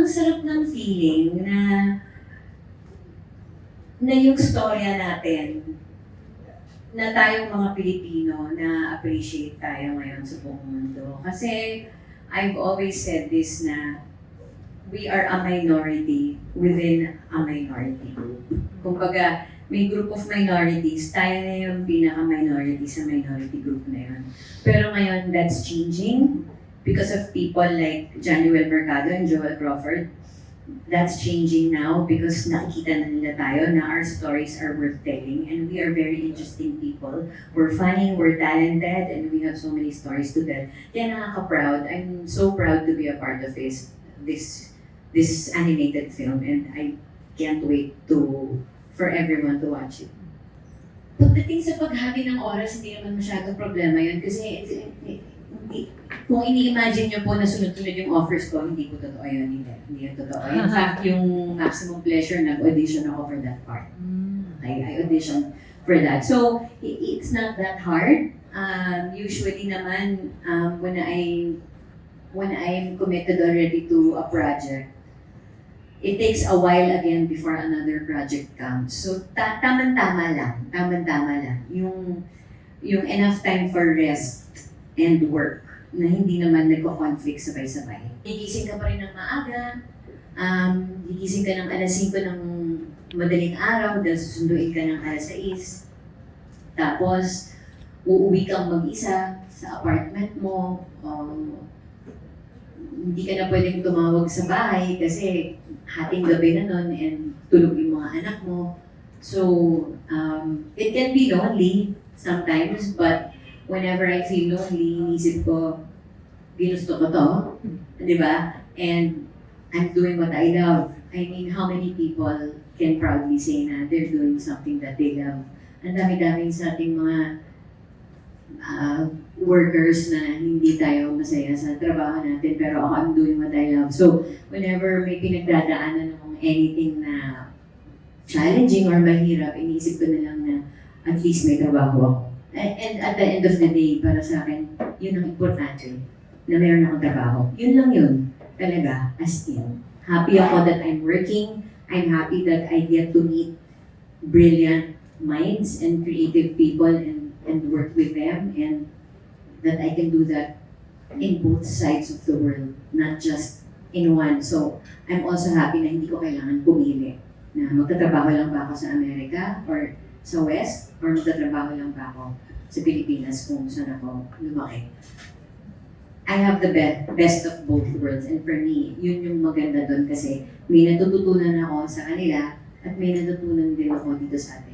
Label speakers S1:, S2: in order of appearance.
S1: ang sarap ng feeling na yung storya natin, na tayong mga Pilipino, na appreciate tayo ngayon sa buong mundo. Kasi I've always said this na we are a minority within a minority group. Kumbaga, may group of minorities, tayo na yung pinaka-minority sa minority group na yun. Pero ngayon, that's changing because of people like Januel Mercado and Joel Crawford. That's changing now because nakikita na nila tayo na our stories are worth telling and we are very interesting people. We're funny, we're talented, and we have so many stories to tell. Kaya nakaka-proud. I'm so proud to be a part of this animated film, and I can't wait for everyone to watch it.
S2: Pagdating sa paghati ng oras, hindi naman masyadong problema yun kasi
S1: Kung ini-imagine nyo po na sunod-sunod yung offers ko, hindi po totoo yun. Hindi yun totoo. In fact, yung Maximum Pleasure, nag-audition ako for that part. Okay, I auditioned for that. So, it's not that hard. Usually naman, when I'm committed already to a project, it takes a while again before another project comes. So, tama-tama lang. Yung enough time for rest and work na hindi naman nagko-conflict sabay-sabay. Gigising ka pa rin ng maaga, gigising ka ng alas 5 ng madaling araw dahil susunduin ka ng alas 6. Tapos, uuwi kang mag-isa sa apartment mo. Hindi ka na pwedeng tumawag sa bahay kasi hating gabi na nun and tulog yung mga anak mo. So, it can be lonely sometimes, but whenever I feel lonely, inisip ko, ginusto ko to, di ba? And I'm doing what I love. I mean, how many people can proudly say na they're doing something that they love? Ang dami-daming sa ating mga workers na hindi tayo masaya sa trabaho natin, pero ako, I'm doing what I love. So, whenever may pinagdadaanan ng anything na challenging or mahirap, iniisip ko na lang na at least may trabaho ako. And at the end of the day, para sa akin, yun ang importante, na mayroon akong trabaho. Yun lang yun, talaga, as in. Happy ako that I'm working. I'm happy that I get to meet brilliant minds and creative people and work with them, and that I can do that in both sides of the world, not just in one. So, I'm also happy na hindi ko kailangan pumili na magtatrabaho lang ba ako sa Amerika or sa West, or magtatrabaho lang ba ako sa Pilipinas kung saan ako lumaki. I have the best of both worlds, and for me, yun yung maganda doon kasi may natututunan ako sa kanila at may natutunan din ako dito sa atin.